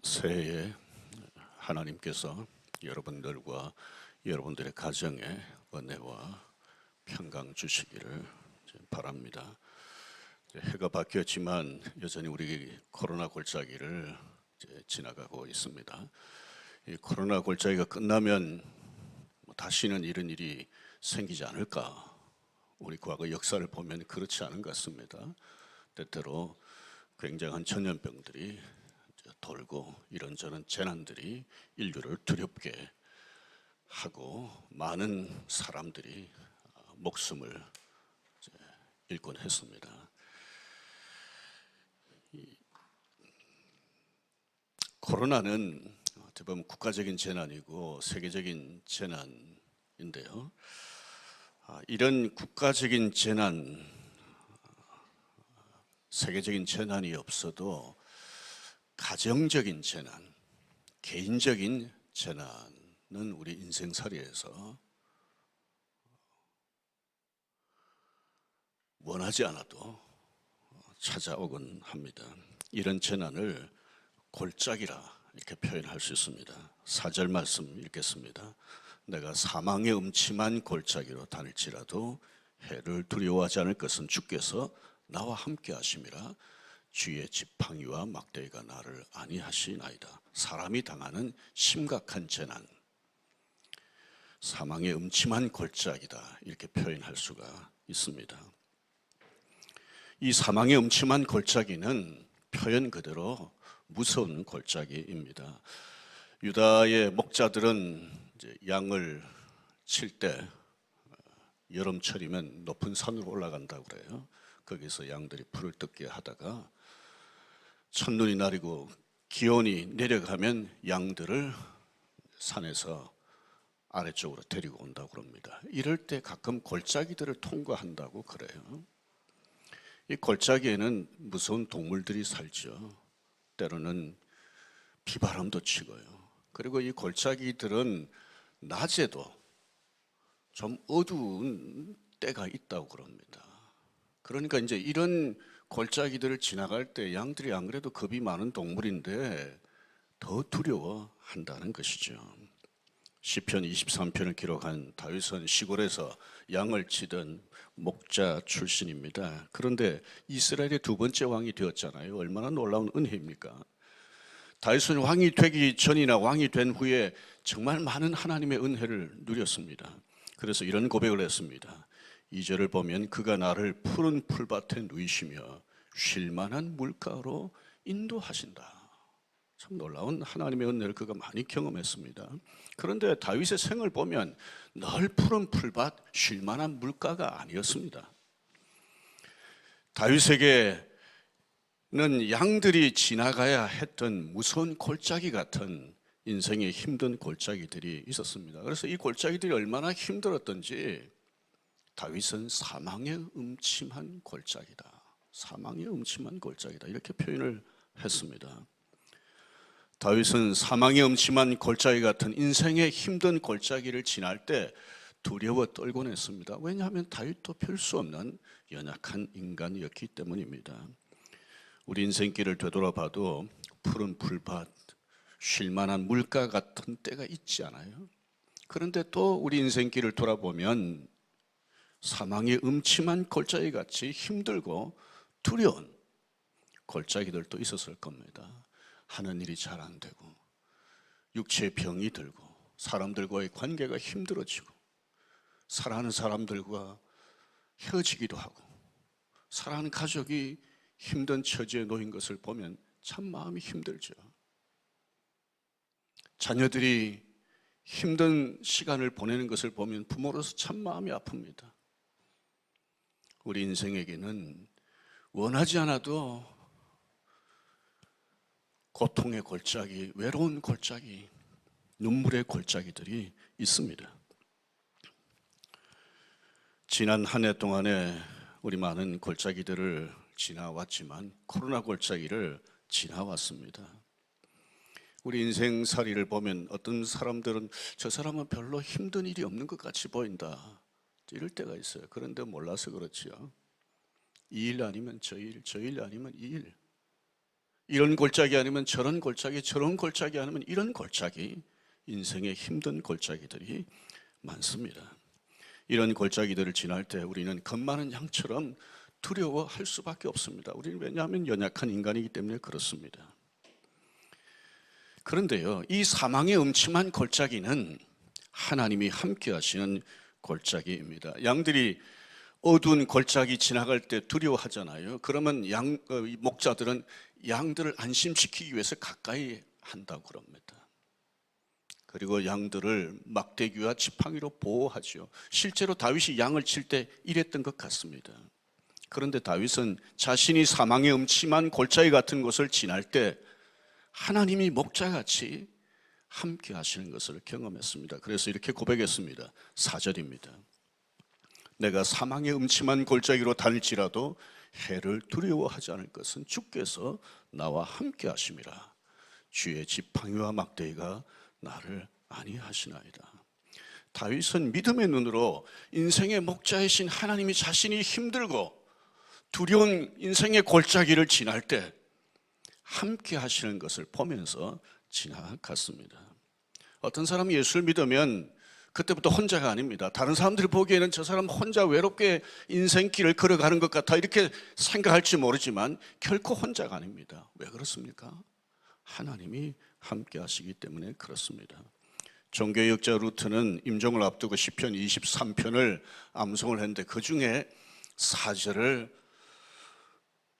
새해에 하나님께서 여러분들과 여러분들의 가정에 은혜와 평강 주시기를 바랍니다. 해가 바뀌었지만 여전히 우리 코로나 골짜기를 지나가고 있습니다. 이 코로나 골짜기가 끝나면 다시는 이런 일이 생기지 않을까? 우리 과거 역사를 보면 그렇지 않은 것 같습니다. 때때로 굉장한 전염병들이 돌고 이런저런 재난들이 인류를 두렵게 하고 많은 사람들이 목숨을 잃곤 했습니다. 코로나는 어떻게 보면 국가적인 재난이고 세계적인 재난인데요. 이런 국가적인 재난, 세계적인 재난이 없어도 가정적인 재난, 개인적인 재난은 우리 인생살이에서 원하지 않아도 찾아오곤 합니다. 이런 재난을 골짜기라 이렇게 표현할 수 있습니다. 4절 말씀 읽겠습니다. 내가 사망의 음침한 골짜기로 다닐지라도 해를 두려워하지 않을 것은 주께서 나와 함께 하심이라. 주의 지팡이와 막대기가 나를 안위하시나이다. 사람이 당하는 심각한 재난, 사망의 음침한 골짜기다 이렇게 표현할 수가 있습니다. 이 사망의 음침한 골짜기는 표현 그대로 무서운 골짜기입니다. 유다의 목자들은 이제 양을 칠 때 여름철이면 높은 산으로 올라간다고 그래요. 거기서 양들이 풀을 뜯게 하다가 첫눈이 내리고 기온이 내려가면 양들을 산에서 아래쪽으로 데리고 온다고 합니다. 이럴 때 가끔 골짜기들을 통과한다고 그래요. 이 골짜기에는 무서운 동물들이 살죠. 때로는 비바람도 치고요. 그리고 이 골짜기들은 낮에도 좀 어두운 때가 있다고 그럽니다. 그러니까 이제 이런 골짜기들을 지나갈 때 양들이 안 그래도 겁이 많은 동물인데 더 두려워한다는 것이죠. 시편 23편을 기록한 다윗은 시골에서 양을 치던 목자 출신입니다. 그런데 이스라엘의 두 번째 왕이 되었잖아요. 얼마나 놀라운 은혜입니까? 다윗은 왕이 되기 전이나 왕이 된 후에 정말 많은 하나님의 은혜를 누렸습니다. 그래서 이런 고백을 했습니다. 2절을 보면 그가 나를 푸른 풀밭에 누이시며 쉴만한 물가로 인도하신다. 참 놀라운 하나님의 은혜를 그가 많이 경험했습니다. 그런데 다윗의 생을 보면 늘 푸른 풀밭, 쉴만한 물가가 아니었습니다. 다윗에게는 양들이 지나가야 했던 무서운 골짜기 같은 인생의 힘든 골짜기들이 있었습니다. 그래서 이 골짜기들이 얼마나 힘들었던지 다윗은 사망의 음침한 골짜기다. 사망의 음침한 골짜기다. 이렇게 표현을 했습니다. 다윗은 사망의 음침한 골짜기 같은 인생의 힘든 골짜기를 지날 때 두려워 떨곤 했습니다. 왜냐하면 다윗도 별 수 없는 연약한 인간이었기 때문입니다. 우리 인생길을 되돌아봐도 푸른 풀밭, 쉴만한 물가 같은 때가 있지 않아요? 그런데 또 우리 인생길을 돌아보면 사망의 음침한 골짜기 같이 힘들고 두려운 골짜기들도 있었을 겁니다. 하는 일이 잘 안 되고 육체의 병이 들고 사람들과의 관계가 힘들어지고 사랑하는 사람들과 헤어지기도 하고 사랑하는 가족이 힘든 처지에 놓인 것을 보면 참 마음이 힘들죠. 자녀들이 힘든 시간을 보내는 것을 보면 부모로서 참 마음이 아픕니다. 우리 인생에게는 원하지 않아도 고통의 골짜기, 외로운 골짜기, 눈물의 골짜기들이 있습니다. 지난 한 해 동안에 우리 많은 골짜기들을 지나왔지만 코로나 골짜기를 지나왔습니다. 우리 인생살이를 보면 어떤 사람들은 저 사람은 별로 힘든 일이 없는 것 같이 보인다. 이럴 때가 있어요. 그런데 몰라서 그렇죠. 이 일 아니면 저 일, 저 일 아니면 이 일. 이런 골짜기 아니면 저런 골짜기, 저런 골짜기 아니면 이런 골짜기, 인생의 힘든 골짜기들이 많습니다. 이런 골짜기들을 지날 때 우리는 겁 많은 양처럼 두려워할 수밖에 없습니다. 우리는 왜냐하면 연약한 인간이기 때문에 그렇습니다. 그런데요, 이 사망의 음침한 골짜기는 하나님이 함께 하시는 골짜기입니다. 양들이 어두운 골짜기 지나갈 때 두려워하잖아요. 그러면 목자들은 양들을 안심시키기 위해서 가까이 한다고 그럽니다. 그리고 양들을 막대기와 지팡이로 보호하죠. 실제로 다윗이 양을 칠 때 이랬던 것 같습니다. 그런데 다윗은 자신이 사망의 음침한 골짜기 같은 곳을 지날 때 하나님이 목자같이 함께 하시는 것을 경험했습니다. 그래서 이렇게 고백했습니다. 4절입니다. 내가 사망의 음침한 골짜기로 다닐지라도 해를 두려워하지 않을 것은 주께서 나와 함께 하심이라. 주의 지팡이와 막대기가 나를 안위하시나이다. 다윗은 믿음의 눈으로 인생의 목자이신 하나님이 자신이 힘들고 두려운 인생의 골짜기를 지날 때 함께 하시는 것을 보면서 지나갔습니다. 어떤 사람이 예수를 믿으면 그때부터 혼자가 아닙니다. 다른 사람들이 보기에는 저 사람 혼자 외롭게 인생길을 걸어가는 것 같아 이렇게 생각할지 모르지만 결코 혼자가 아닙니다. 왜 그렇습니까? 하나님이 함께 하시기 때문에 그렇습니다. 종교의 역자 루트는 임종을 앞두고 시편 23편을 암송을 했는데 그 중에 4절을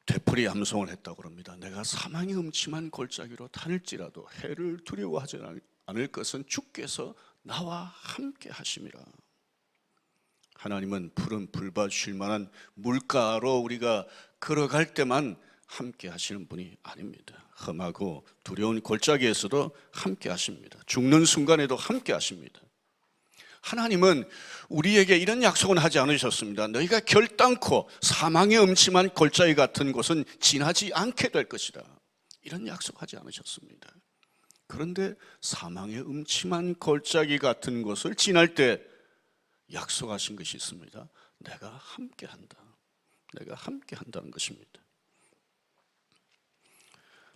되풀이 암송을 했다고 합니다. 내가 사망의 음침한 골짜기로 다닐지라도 해를 두려워하지 않을 것은 주께서 나와 함께 하심이라. 하나님은 푸른 불밭 쉴 만한 물가로 우리가 걸어갈 때만 함께 하시는 분이 아닙니다. 험하고 두려운 골짜기에서도 함께 하십니다. 죽는 순간에도 함께 하십니다. 하나님은 우리에게 이런 약속은 하지 않으셨습니다. 너희가 결단코 사망의 음침한 골짜기 같은 곳은 지나지 않게 될 것이다. 이런 약속하지 않으셨습니다. 그런데 사망의 음침한 골짜기 같은 곳을 지날 때 약속하신 것이 있습니다. 내가 함께 한다. 내가 함께 한다는 것입니다.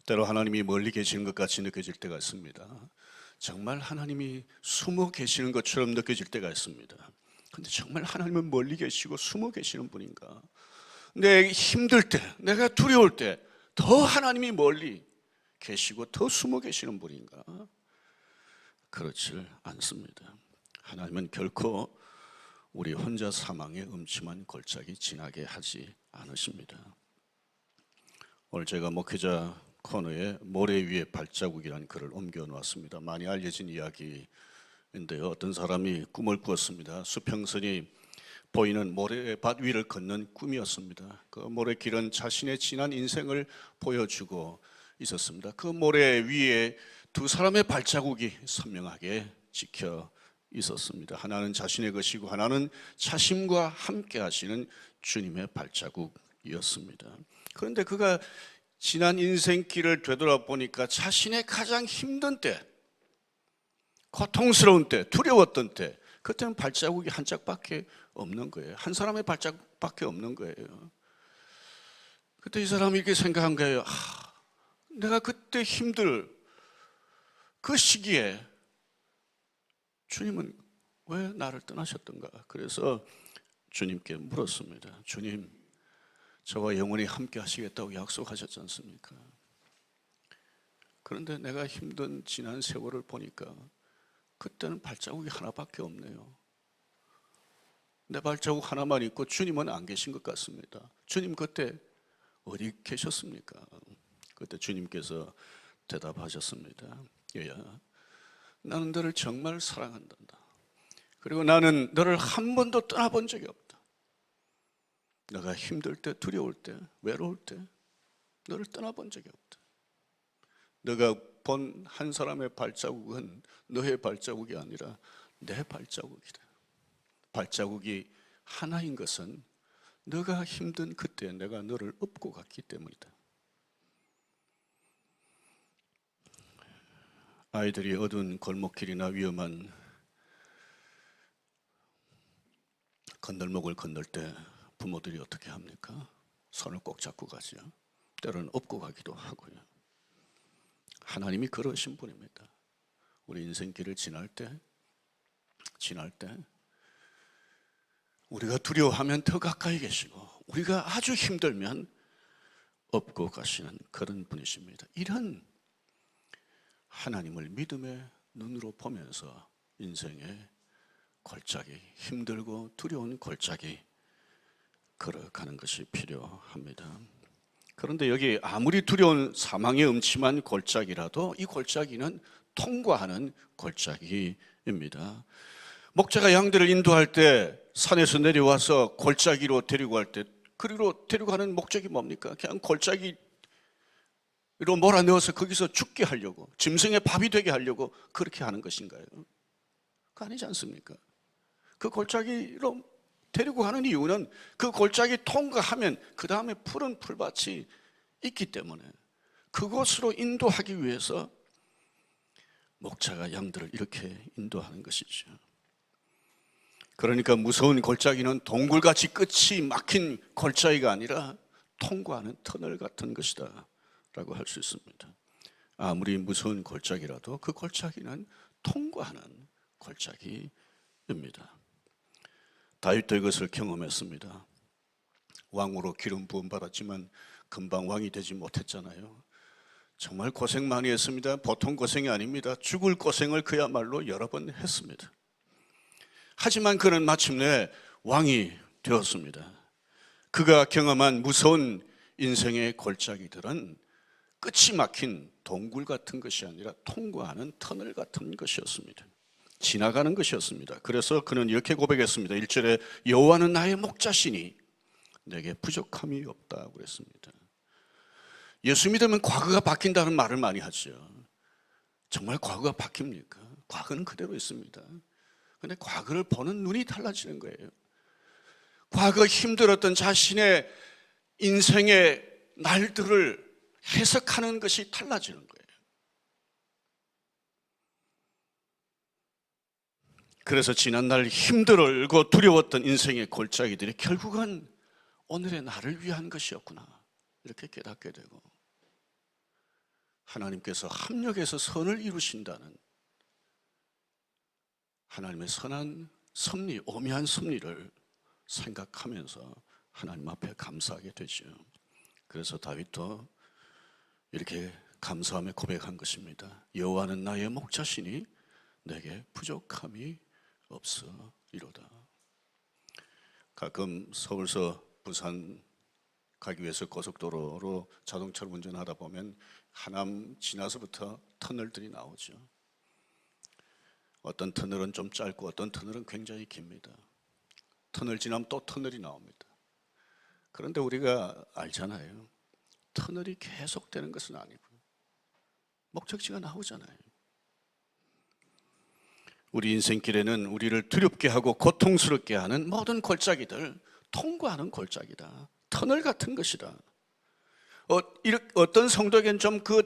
때로 하나님이 멀리 계시는 것 같이 느껴질 때가 있습니다. 정말 하나님이 숨어 계시는 것처럼 느껴질 때가 있습니다. 근데 정말 하나님은 멀리 계시고 숨어 계시는 분인가? 내 힘들 때, 내가 두려울 때 더 하나님이 멀리 계시고 더 숨어 계시는 분인가? 그렇지 않습니다. 하나님은 결코 우리 혼자 사망의 음침한 골짜기 지나게 하지 않으십니다. 오늘 제가 목회자 코너에 모래 위에 발자국이라는 글을 옮겨 놓았습니다. 많이 알려진 이야기인데요. 어떤 사람이 꿈을 꾸었습니다. 수평선이 보이는 모래밭 위를 걷는 꿈이었습니다. 그 모래길은 자신의 지난 인생을 보여주고 있었습니다. 그 모래 위에 두 사람의 발자국이 선명하게 찍혀 있었습니다. 하나는 자신의 것이고 하나는 자신과 함께 하시는 주님의 발자국이었습니다. 그런데 그가 지난 인생길을 되돌아보니까 자신의 가장 힘든 때, 고통스러운 때, 두려웠던 때, 그때는 발자국이 한 짝밖에 없는 거예요. 한 사람의 발자국밖에 없는 거예요. 그때 이 사람이 이렇게 생각한 거예요. 내가 그때 힘들 그 시기에 주님은 왜 나를 떠나셨던가? 그래서 주님께 물었습니다. 주님, 저와 영원히 함께 하시겠다고 약속하셨지 않습니까? 그런데 내가 힘든 지난 세월을 보니까 그때는 발자국이 하나밖에 없네요. 내 발자국 하나만 있고 주님은 안 계신 것 같습니다. 주님 그때 어디 계셨습니까? 그때 주님께서 대답하셨습니다. 얘야, 나는 너를 정말 사랑한다. 그리고 나는 너를 한 번도 떠나본 적이 없다. 너가 힘들 때, 두려울 때, 외로울 때 너를 떠나본 적이 없다. 너가 본 한 사람의 발자국은 너의 발자국이 아니라 내 발자국이다. 발자국이 하나인 것은 너가 힘든 그때 내가 너를 업고 갔기 때문이다. 아이들이 어두운 골목길이나 위험한 건널목을 건널 때 부모들이 어떻게 합니까? 손을 꼭 잡고 가죠. 때로는 업고 가기도 하고요. 하나님이 그러신 분입니다. 우리 인생길을 지날 때 우리가 두려워하면 더 가까이 계시고 우리가 아주 힘들면 업고 가시는 그런 분이십니다. 이런 하나님을 믿음의 눈으로 보면서 인생의 골짜기, 힘들고 두려운 골짜기 걸어가는 것이 필요합니다. 그런데 여기 아무리 두려운 사망의 음침한 골짜기라도 이 골짜기는 통과하는 골짜기입니다. 목자가 양들을 인도할 때 산에서 내려와서 골짜기로 데리고 갈 때 그리로 데려가는 목적이 뭡니까? 그냥 골짜기로 몰아넣어서 거기서 죽게 하려고, 짐승의 밥이 되게 하려고 그렇게 하는 것인가요? 그거 아니지 않습니까? 그 골짜기로 데리고 가는 이유는 그 골짜기 통과하면 그 다음에 푸른 풀밭이 있기 때문에 그곳으로 인도하기 위해서 목자가 양들을 이렇게 인도하는 것이죠. 그러니까 무서운 골짜기는 동굴같이 끝이 막힌 골짜기가 아니라 통과하는 터널 같은 것이다 라고 할 수 있습니다. 아무리 무서운 골짜기라도 그 골짜기는 통과하는 골짜기입니다. 다윗도 이것을 경험했습니다. 왕으로 기름 부음 받았지만 금방 왕이 되지 못했잖아요. 정말 고생 많이 했습니다. 보통 고생이 아닙니다. 죽을 고생을 그야말로 여러 번 했습니다. 하지만 그는 마침내 왕이 되었습니다. 그가 경험한 무서운 인생의 골짜기들은 끝이 막힌 동굴 같은 것이 아니라 통과하는 터널 같은 것이었습니다. 지나가는 것이었습니다. 그래서 그는 이렇게 고백했습니다. 1절에 여호와는 나의 목자시니 내게 부족함이 없다고 그랬습니다. 예수 믿으면 과거가 바뀐다는 말을 많이 하죠. 정말 과거가 바뀝니까? 과거는 그대로 있습니다. 그런데 과거를 보는 눈이 달라지는 거예요. 과거 힘들었던 자신의 인생의 날들을 해석하는 것이 달라지는 거예요. 그래서 지난날 힘들고 두려웠던 인생의 골짜기들이 결국은 오늘의 나를 위한 것이었구나 이렇게 깨닫게 되고 하나님께서 합력해서 선을 이루신다는 하나님의 선한 섭리, 오묘한 섭리를 생각하면서 하나님 앞에 감사하게 되죠. 그래서 다윗도 이렇게 감사하며 고백한 것입니다. 여호와는 나의 목자시니 내게 부족함이 없으리로다. 가끔 서울서 부산 가기 위해서 고속도로로 자동차를 운전하다 보면 하남 지나서부터 터널들이 나오죠. 어떤 터널은 좀 짧고 어떤 터널은 굉장히 깁니다. 터널 지나면 또 터널이 나옵니다. 그런데 우리가 알잖아요. 터널이 계속되는 것은 아니고 목적지가 나오잖아요. 우리 인생길에는 우리를 두렵게 하고 고통스럽게 하는 모든 골짜기들 통과하는 골짜기다. 터널 같은 것이다. 어떤 성도에게는 좀 그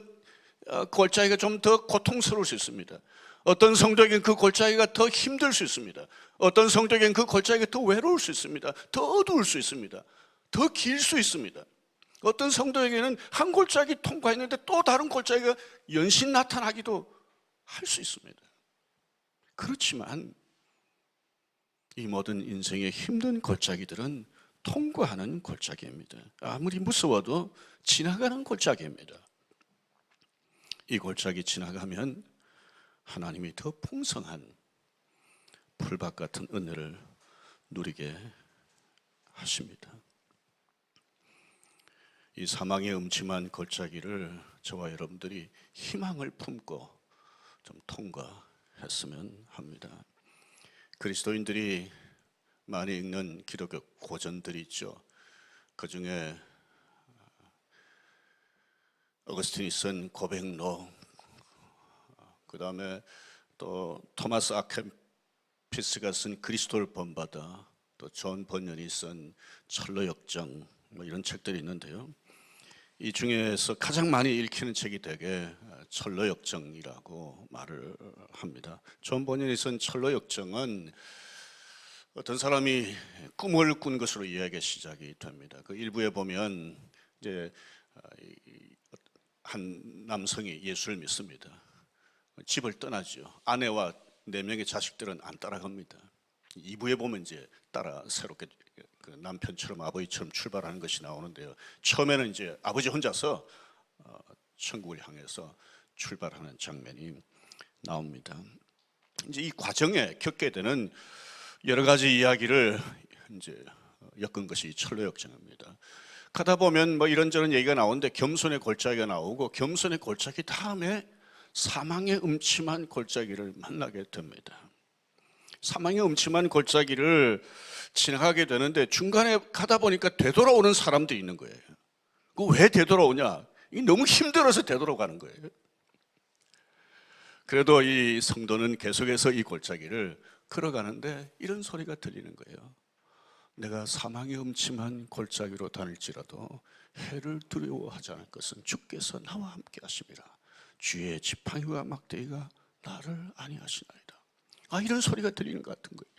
골짜기가 좀 더 고통스러울 수 있습니다. 어떤 성도에게는 그 골짜기가 더 힘들 수 있습니다. 어떤 성도에게는 그 골짜기가 더 외로울 수 있습니다. 더 어두울 수 있습니다. 더 길 수 있습니다. 어떤 성도에게는 한 골짜기 통과했는데 또 다른 골짜기가 연신 나타나기도 할 수 있습니다. 그렇지만 이 모든 인생의 힘든 골짜기들은 통과하는 골짜기입니다. 아무리 무서워도 지나가는 골짜기입니다. 이 골짜기 지나가면 하나님이 더 풍성한 풀밭 같은 은혜를 누리게 하십니다. 이 사망의 음침한 골짜기를 저와 여러분들이 희망을 품고 좀 통과했으면 합니다. 그리스도인들이 많이 읽는 기독교 고전들이 있죠. 그 중에 어거스틴이 쓴 고백록, 그 다음에 또 토마스 아켐피스가 쓴 그리스도를 본받아, 또 존 번연이 쓴 철로역정, 이런 책들이 있는데요. 이 중에서 가장 많이 읽히는 책이 되게 철로역정이라고 말을 합니다. 존 번연이 쓴 철로역정은 어떤 사람이 꿈을 꾼 것으로 이야기가 시작이 됩니다. 그 일부에 보면 이제 한 남성이 예수를 믿습니다. 집을 떠나죠. 아내와 4명의 자식들은 안 따라갑니다. 2부에 보면 이제 따라 새롭게 그 남편처럼 아버지처럼 출발하는 것이 나오는데요. 처음에는 이제 아버지 혼자서 천국을 향해서 출발하는 장면이 나옵니다. 이제 이 과정에 겪게 되는 여러 가지 이야기를 이제 엮은 것이 철로역정입니다. 가다 보면 뭐 이런저런 얘기가 나오는데 겸손의 골짜기가 나오고 겸손의 골짜기 다음에 사망의 음침한 골짜기를 만나게 됩니다. 사망의 음침한 골짜기를 지나가게 되는데 중간에 가다 보니까 되돌아오는 사람들이 있는 거예요. 그 왜 되돌아오냐? 이 너무 힘들어서 되돌아가는 거예요. 그래도 이 성도는 계속해서 이 골짜기를 걸어가는데 이런 소리가 들리는 거예요. 내가 사망의 음침한 골짜기로 다닐지라도 해를 두려워하지 않을 것은 주께서 나와 함께 하심이라. 주의 지팡이와 막대기가 나를 안위하시나이다. 이런 소리가 들리는 것 같은 거예요.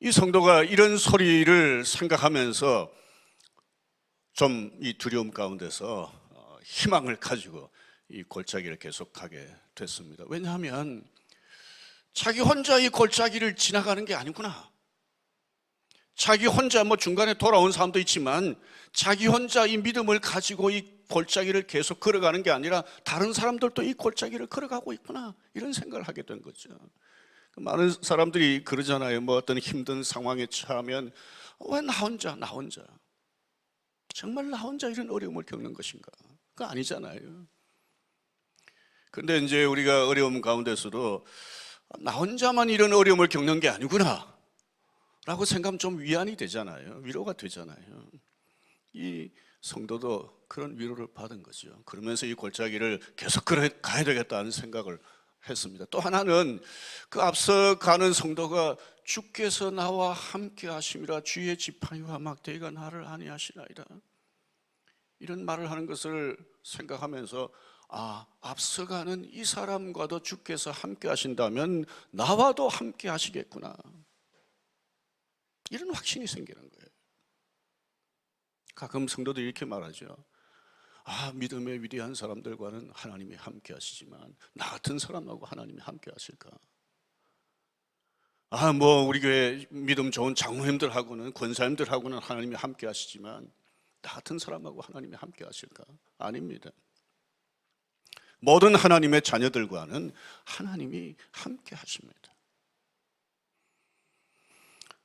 이 성도가 이런 소리를 생각하면서 좀 이 두려움 가운데서 희망을 가지고 이 골짜기를 계속 가게 됐습니다. 왜냐하면 자기 혼자 이 골짜기를 지나가는 게 아니구나. 자기 혼자 뭐 중간에 돌아온 사람도 있지만 자기 혼자 이 믿음을 가지고 이 골짜기를 계속 걸어가는 게 아니라 다른 사람들도 이 골짜기를 걸어가고 있구나, 이런 생각을 하게 된 거죠. 많은 사람들이 그러잖아요. 뭐 어떤 힘든 상황에 처하면 왜 나 혼자 정말 나 혼자 이런 어려움을 겪는 것인가? 그거 아니잖아요. 근데 이제 우리가 어려움 가운데서도 나 혼자만 이런 어려움을 겪는 게 아니구나 라고 생각하면 좀 위안이 되잖아요. 위로가 되잖아요. 이 성도도 그런 위로를 받은 거죠. 그러면서 이 골짜기를 계속 가야 되겠다는 생각을 했습니다. 또 하나는 그 앞서 가는 성도가 주께서 나와 함께 하심이라. 주의 지팡이와 막대기가 나를 안위하시나이다. 이런 말을 하는 것을 생각하면서 앞서가는 이 사람과도 주께서 함께 하신다면 나와도 함께 하시겠구나, 이런 확신이 생기는 거예요. 가끔 성도들이 이렇게 말하죠. 믿음의 위대한 사람들과는 하나님이 함께 하시지만 나 같은 사람하고 하나님이 함께 하실까? 뭐 우리 교회 믿음 좋은 장로님들하고는, 권사님들하고는 하나님이 함께 하시지만 나 같은 사람하고 하나님이 함께 하실까? 아닙니다. 모든 하나님의 자녀들과는 하나님이 함께 하십니다.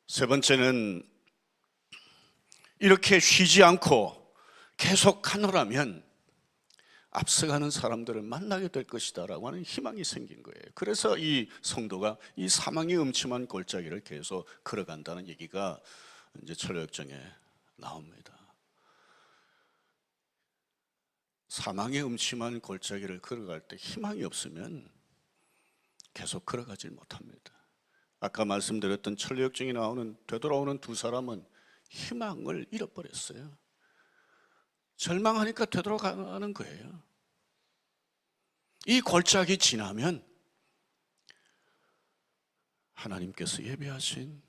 세 번째는 이렇게 쉬지 않고 계속 가노라면 앞서가는 사람들을 만나게 될 것이다 라고 하는 희망이 생긴 거예요. 그래서 이 성도가 이 사망의 음침한 골짜기를 계속 걸어간다는 얘기가 이제 철로역정에 나옵니다. 사망의 음침한 골짜기를 걸어갈 때 희망이 없으면 계속 걸어가지 못합니다. 아까 말씀드렸던 철로역정에 나오는 되돌아오는 두 사람은 희망을 잃어버렸어요. 절망하니까 되돌아가는 거예요. 이 골짜기 지나면 하나님께서 예비하신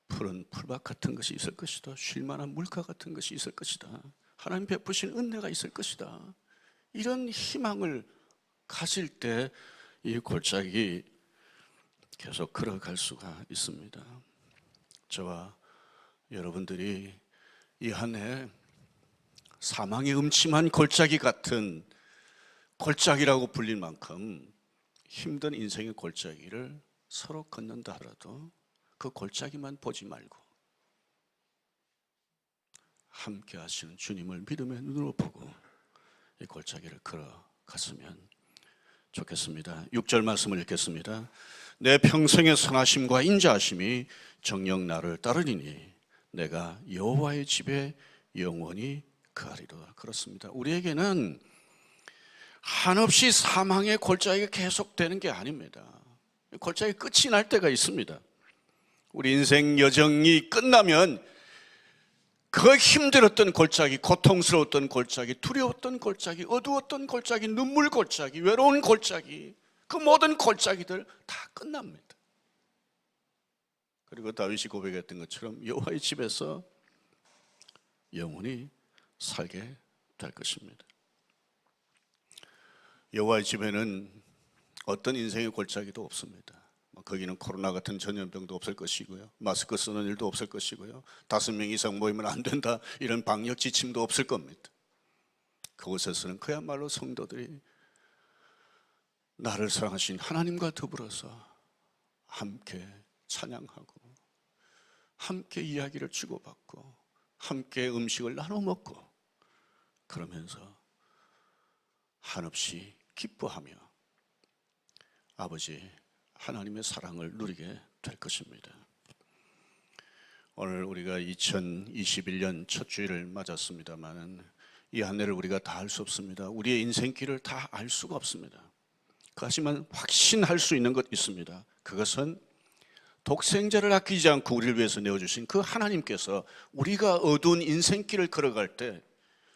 푸른 풀밭 같은 것이 있을 것이다. 쉴만한 물가 같은 것이 있을 것이다. 하나님 베푸신 은혜가 있을 것이다. 이런 희망을 가질 때 이 골짜기 계속 걸어갈 수가 있습니다. 저와 여러분들이 이 한 해 사망의 음침한 골짜기 같은, 골짜기라고 불릴 만큼 힘든 인생의 골짜기를 서로 걷는다 하더라도 그 골짜기만 보지 말고 함께 하시는 주님을 믿음의 눈으로 보고 이 골짜기를 걸어갔으면 좋겠습니다. 6절 말씀을 읽겠습니다. 내 평생의 선하심과 인자하심이 정녕 나를 따르리니 내가 여호와의 집에 영원히 거하리로다. 그렇습니다. 우리에게는 한없이 사망의 골짜기가 계속되는 게 아닙니다. 골짜기 끝이 날 때가 있습니다. 우리 인생 여정이 끝나면 그 힘들었던 골짜기, 고통스러웠던 골짜기, 두려웠던 골짜기, 어두웠던 골짜기, 눈물 골짜기, 외로운 골짜기, 그 모든 골짜기들 다 끝납니다. 그리고 다윗이 고백했던 것처럼 여호와의 집에서 영원히 살게 될 것입니다. 여호와의 집에는 어떤 인생의 골짜기도 없습니다. 거기는 코로나 같은 전염병도 없을 것이고요, 마스크 쓰는 일도 없을 것이고요, 5명 이상 모이면 안 된다 이런 방역 지침도 없을 겁니다. 그곳에서는 그야말로 성도들이 나를 사랑하신 하나님과 더불어서 함께 찬양하고 함께 이야기를 주고받고 함께 음식을 나눠 먹고 그러면서 한없이 기뻐하며 아버지 하나님의 사랑을 누리게 될 것입니다. 오늘 우리가 2021년 첫 주일을 맞았습니다만 이 한 해를 우리가 다 알 수 없습니다. 우리의 인생길을 다 알 수가 없습니다. 하지만 확신할 수 있는 것 있습니다. 그것은 독생자를 아끼지 않고 우리를 위해서 내어주신 그 하나님께서 우리가 어두운 인생길을 걸어갈 때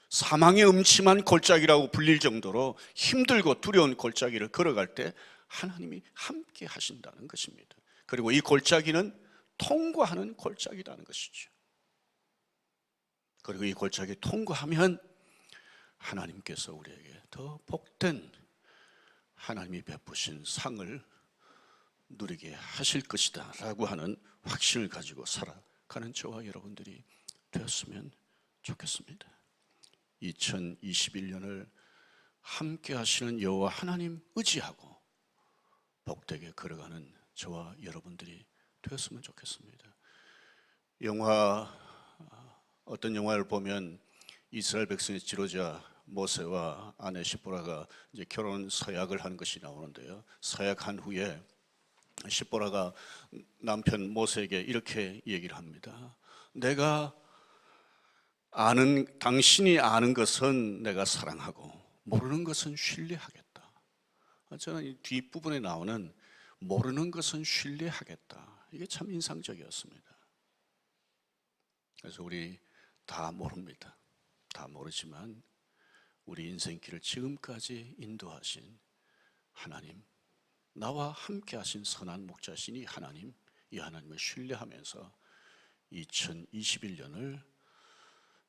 사망의 음침한 골짜기라고 불릴 정도로 힘들고 두려운 골짜기를 걸어갈 때 하나님이 함께 하신다는 것입니다. 그리고 이 골짜기는 통과하는 골짜기라는 것이죠. 그리고 이 골짜기 통과하면 하나님께서 우리에게 더 복된 하나님이 베푸신 상을 누리게 하실 것이다 라고 하는 확신을 가지고 살아가는 저와 여러분들이 되었으면 좋겠습니다. 2021년을 함께 하시는 여호와 하나님 의지하고 복되게 걸어가는 저와 여러분들이 되었으면 좋겠습니다. 어떤 영화를 보면 이스라엘 백성의 지도자 모세와 아내 시보라가 이제 결혼 서약을 하는 것이 나오는데요, 서약한 후에 시보라가 남편 모세에게 이렇게 얘기를 합니다. 당신이 아는 것은 내가 사랑하고 모르는 것은 신뢰하겠다. 저는 이 뒷부분에 나오는 모르는 것은 신뢰하겠다, 이게 참 인상적이었습니다. 그래서 우리 다 모릅니다. 다 모르지만 우리 인생길을 지금까지 인도하신 하나님, 나와 함께 하신 선한 목자신 이 하나님을 신뢰하면서 2021년을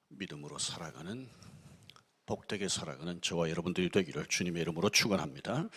믿음으로 살아가는 복되게 살아가는 저와 여러분들이 되기를 주님의 이름으로 축원합니다.